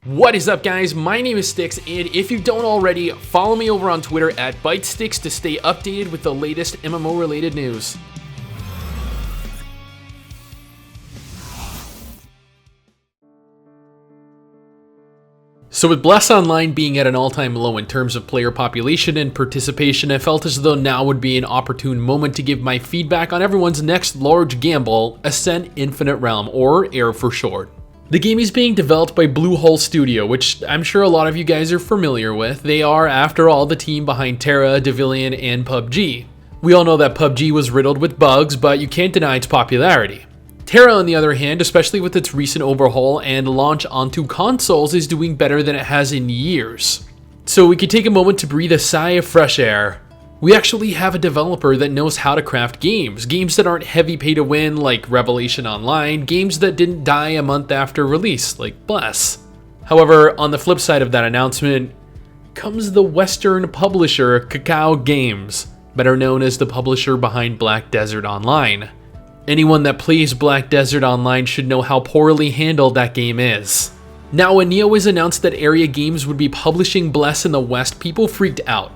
What is up, guys? My name is STIX, and if you don't already, follow me over on Twitter at ByteStix to stay updated with the latest MMO related news. So with Bless Online being at an all-time low in terms of player population and participation, I felt as though now would be an opportune moment to give my feedback on everyone's next large gamble, Ascent Infinite Realm, or AIR for short. The game is being developed by Bluehole Studio, which I'm sure a lot of you guys are familiar with. They are, after all, the team behind Terra, Devilian, and PUBG. We all know that PUBG was riddled with bugs, but you can't deny its popularity. Terra, on the other hand, especially with its recent overhaul and launch onto consoles, is doing better than it has in years. So we could take a moment to breathe a sigh of fresh air. We actually have a developer that knows how to craft games that aren't heavy pay to win like Revelation Online, games that didn't die a month after release like Bless. However, on the flip side of that announcement comes the Western publisher Kakao Games, better known as the publisher behind Black Desert Online. Anyone that plays Black Desert Online should know how poorly handled that game is. Now, when Neo was announced that Aria Games would be publishing Bless in the West, people freaked out.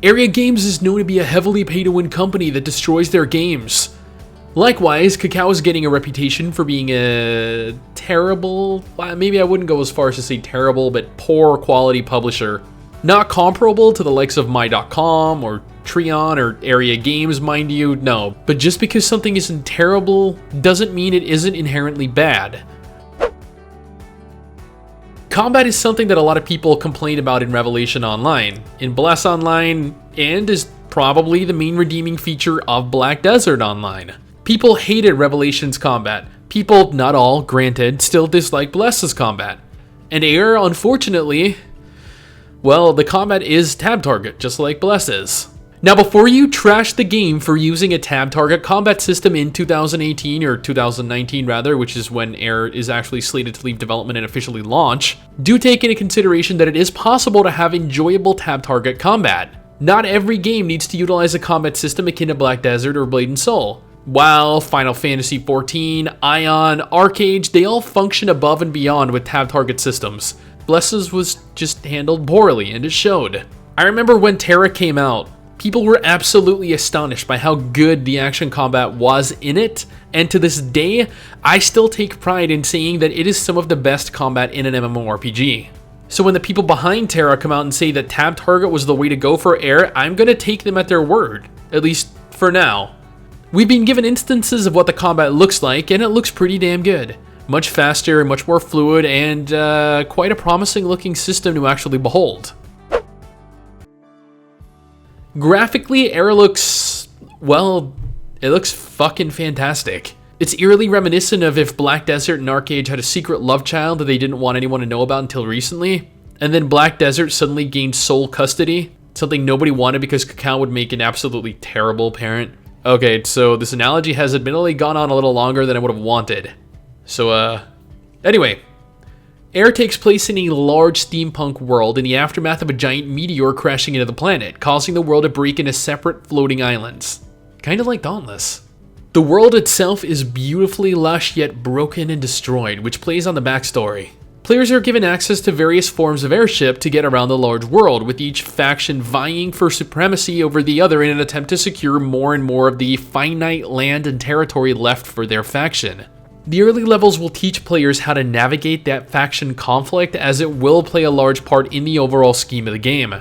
Aria Games is known to be a heavily pay-to-win company that destroys their games. Likewise, Kakao is getting a reputation for being a terrible, maybe I wouldn't go as far as to say terrible, but poor quality publisher. Not comparable to the likes of My.com or Treon or Aria Games, mind you, no. But just because something isn't terrible doesn't mean it isn't inherently bad. Combat is something that a lot of people complain about in Revelation Online, in Bless Online, and is probably the main redeeming feature of Black Desert Online. People hated Revelation's combat. People, not all, granted, still dislike Bless's combat. And AIR, unfortunately, well, the combat is tab target, just like Bless is. Now, before you trash the game for using a tab target combat system in 2018, or 2019 rather, which is when AIR is actually slated to leave development and officially launch, do take into consideration that it is possible to have enjoyable tab target combat. Not every game needs to utilize a combat system akin to Black Desert or Blade and Soul. While Final Fantasy XIV, Ion, Arcade, they all function above and beyond with tab target systems. Bless's was just handled poorly, and it showed. I remember when Terra came out, people were absolutely astonished by how good the action combat was in it, and to this day, I still take pride in saying that it is some of the best combat in an MMORPG. So when the people behind Terra come out and say that tab target was the way to go for AIR, I'm gonna take them at their word, at least for now. We've been given instances of what the combat looks like, and it looks pretty damn good. Much faster, much more fluid, and quite a promising looking system to actually behold. Graphically, AIR looks, well, it looks fucking fantastic. It's eerily reminiscent of if Black Desert and Arcade had a secret love child that they didn't want anyone to know about until recently, and then Black Desert suddenly gained sole custody, something nobody wanted because Kakao would make an absolutely terrible parent. Okay, so this analogy has admittedly gone on a little longer than I would have wanted. So, anyway. AIR takes place in a large steampunk world in the aftermath of a giant meteor crashing into the planet, causing the world to break into separate floating islands. Kinda like Dauntless. The world itself is beautifully lush yet broken and destroyed, which plays on the backstory. Players are given access to various forms of airship to get around the large world, with each faction vying for supremacy over the other in an attempt to secure more and more of the finite land and territory left for their faction. The early levels will teach players how to navigate that faction conflict, as it will play a large part in the overall scheme of the game.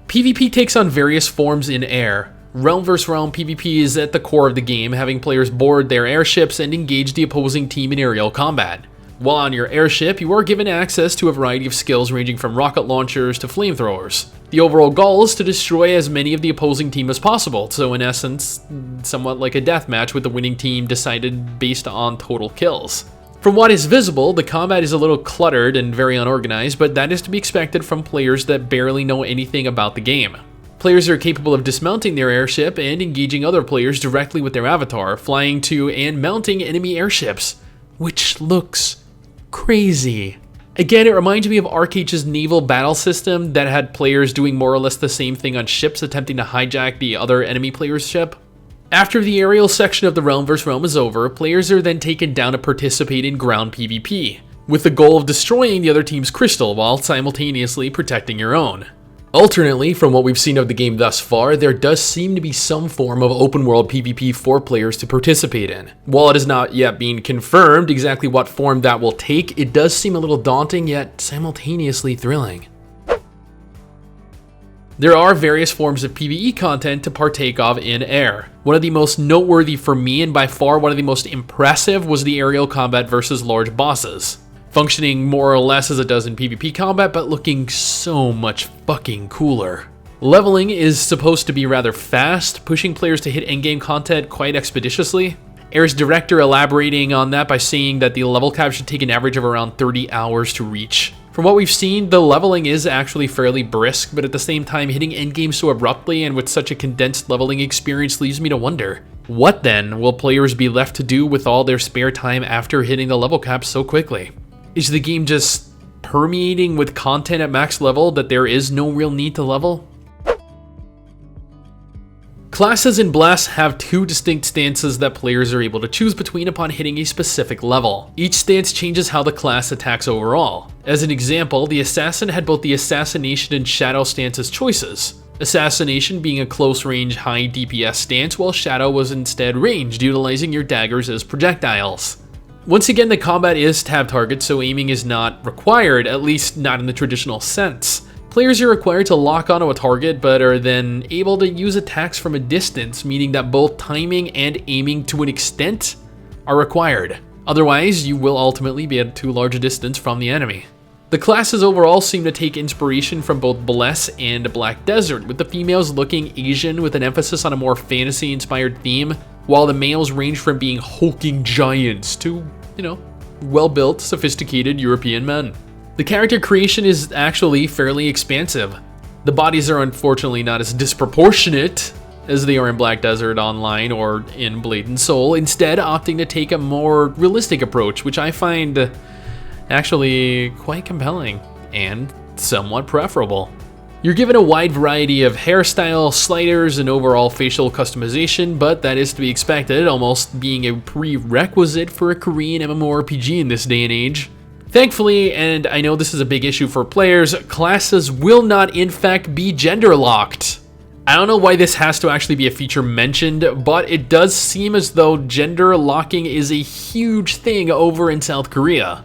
PvP takes on various forms in AIR. Realm vs. Realm PvP is at the core of the game, having players board their airships and engage the opposing team in aerial combat. While on your airship, you are given access to a variety of skills ranging from rocket launchers to flamethrowers. The overall goal is to destroy as many of the opposing team as possible, so in essence, somewhat like a deathmatch with the winning team decided based on total kills. From what is visible, the combat is a little cluttered and very unorganized, but that is to be expected from players that barely know anything about the game. Players are capable of dismounting their airship and engaging other players directly with their avatar, flying to and mounting enemy airships, which looks crazy. Again, it reminds me of Arcade's naval battle system that had players doing more or less the same thing on ships attempting to hijack the other enemy player's ship. After the aerial section of the realm vs. realm is over, players are then taken down to participate in ground PvP, with the goal of destroying the other team's crystal while simultaneously protecting your own. Alternately, from what we've seen of the game thus far, there does seem to be some form of open world PvP for players to participate in. While it is not yet being confirmed exactly what form that will take, it does seem a little daunting yet simultaneously thrilling. There are various forms of PvE content to partake of in Air. One of the most noteworthy for me, and by far one of the most impressive, was the aerial combat versus large bosses. Functioning more or less as it does in PvP combat, but looking so much fucking cooler. Leveling is supposed to be rather fast, pushing players to hit endgame content quite expeditiously. Air's director elaborating on that by saying that the level cap should take an average of around 30 hours to reach. From what we've seen, the leveling is actually fairly brisk, but at the same time, hitting endgame so abruptly and with such a condensed leveling experience leaves me to wonder, what then will players be left to do with all their spare time after hitting the level cap so quickly? Is the game just permeating with content at max level that there is no real need to level? Classes in Bless have two distinct stances that players are able to choose between upon hitting a specific level. Each stance changes how the class attacks overall. As an example, the Assassin had both the Assassination and Shadow stances choices. Assassination being a close range high DPS stance, while Shadow was instead ranged, utilizing your daggers as projectiles. Once again, the combat is tab target, so aiming is not required, at least not in the traditional sense. Players are required to lock onto a target, but are then able to use attacks from a distance, meaning that both timing and aiming to an extent are required. Otherwise, you will ultimately be at too large a distance from the enemy. The classes overall seem to take inspiration from both Bless and Black Desert, with the females looking Asian with an emphasis on a more fantasy-inspired theme, while the males range from being hulking giants to, well-built, sophisticated European men. The character creation is actually fairly expansive. The bodies are unfortunately not as disproportionate as they are in Black Desert Online or in Blade and Soul, instead opting to take a more realistic approach, which I find actually quite compelling and somewhat preferable. You're given a wide variety of hairstyle, sliders, and overall facial customization, but that is to be expected, almost being a prerequisite for a Korean MMORPG in this day and age. Thankfully, and I know this is a big issue for players, classes will not in fact be gender locked. I don't know why this has to actually be a feature mentioned, but it does seem as though gender locking is a huge thing over in South Korea.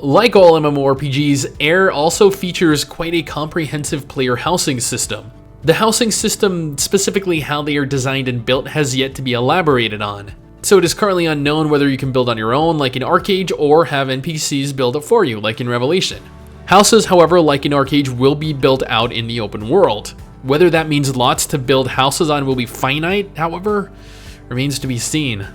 Like all MMORPGs, Air also features quite a comprehensive player housing system. The housing system, specifically how they are designed and built, has yet to be elaborated on. So it is currently unknown whether you can build on your own like in Arcade or have NPCs build it for you like in Revelation. Houses, however, like in Arcade, will be built out in the open world. Whether that means lots to build houses on will be finite, however, remains to be seen.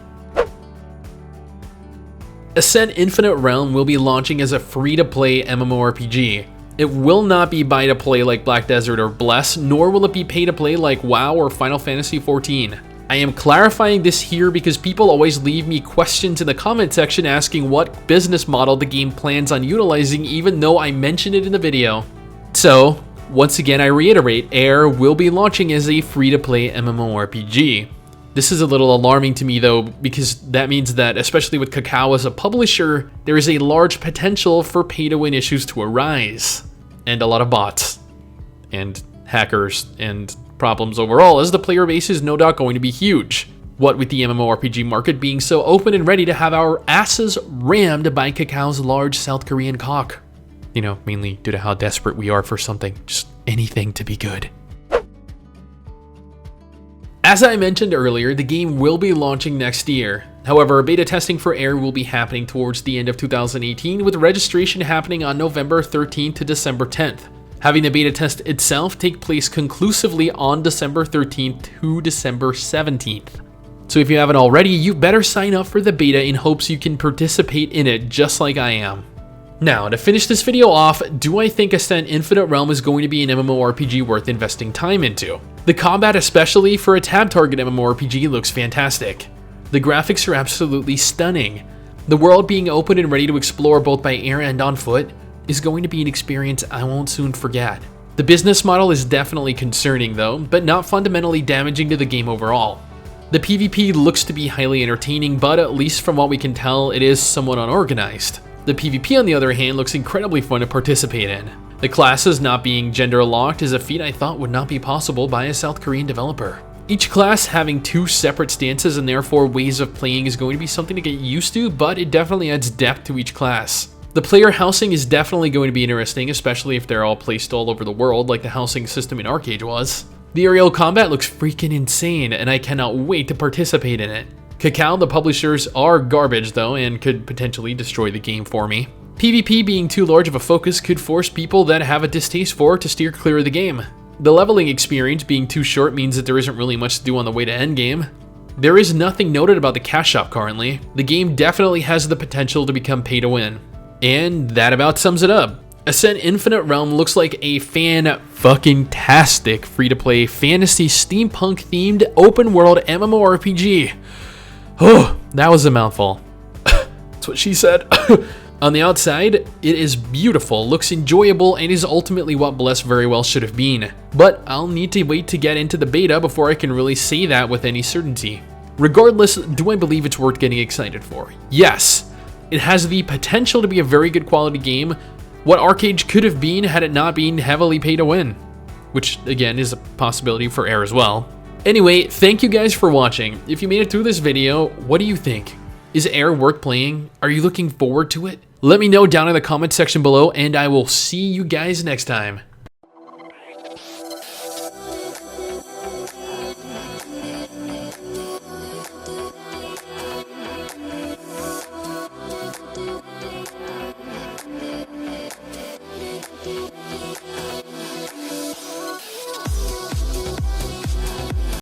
Ascent Infinite Realm will be launching as a free-to-play MMORPG. It will not be buy-to-play like Black Desert or Bless, nor will it be pay-to-play like WoW or Final Fantasy XIV. I am clarifying this here because people always leave me questions in the comment section asking what business model the game plans on utilizing, even though I mentioned it in the video. So, once again I reiterate, Air will be launching as a free-to-play MMORPG. This is a little alarming to me though, because that means that, especially with Kakao as a publisher, there is a large potential for pay-to-win issues to arise. And a lot of bots. And hackers, and problems overall, as the player base is no doubt going to be huge. What with the MMORPG market being so open and ready to have our asses rammed by Kakao's large South Korean cock. Mainly due to how desperate we are for something, just anything to be good. As I mentioned earlier, the game will be launching next year. However, beta testing for Air will be happening towards the end of 2018, with registration happening on November 13th to December 10th. Having the beta test itself take place conclusively on December 13th to December 17th. So if you haven't already, you better sign up for the beta in hopes you can participate in it just like I am. Now, to finish this video off, do I think Ascent Infinite Realm is going to be an MMORPG worth investing time into? The combat, especially for a tab target MMORPG, looks fantastic. The graphics are absolutely stunning. The world being open and ready to explore both by air and on foot is going to be an experience I won't soon forget. The business model is definitely concerning though, but not fundamentally damaging to the game overall. The PvP looks to be highly entertaining, but at least from what we can tell, it is somewhat unorganized. The PvP on the other hand looks incredibly fun to participate in. The classes not being gender locked is a feat I thought would not be possible by a South Korean developer. Each class having 2 separate stances and therefore ways of playing is going to be something to get used to, but it definitely adds depth to each class. The player housing is definitely going to be interesting, especially if they're all placed all over the world like the housing system in Arcade was. The aerial combat looks freaking insane, and I cannot wait to participate in it. Kakao, the publishers, are garbage though, and could potentially destroy the game for me. PvP being too large of a focus could force people that have a distaste for it to steer clear of the game. The leveling experience being too short means that there isn't really much to do on the way to endgame. There is nothing noted about the cash shop currently. The game definitely has the potential to become pay to win. And that about sums it up. Ascent Infinite Realm looks like a fan-fucking-tastic free-to-play fantasy steampunk-themed open-world MMORPG. Oh, that was a mouthful. That's what she said. On the outside, it is beautiful, looks enjoyable, and is ultimately what Bless very well should have been. But I'll need to wait to get into the beta before I can really say that with any certainty. Regardless, do I believe it's worth getting excited for? Yes. It has the potential to be a very good quality game, what Arcade could have been had it not been heavily pay to win, which again is a possibility for Air as well. Anyway, thank you guys for watching. If you made it through this video, what do you think? Is Air worth playing? Are you looking forward to it? Let me know down in the comment section below, and I will see you guys next time.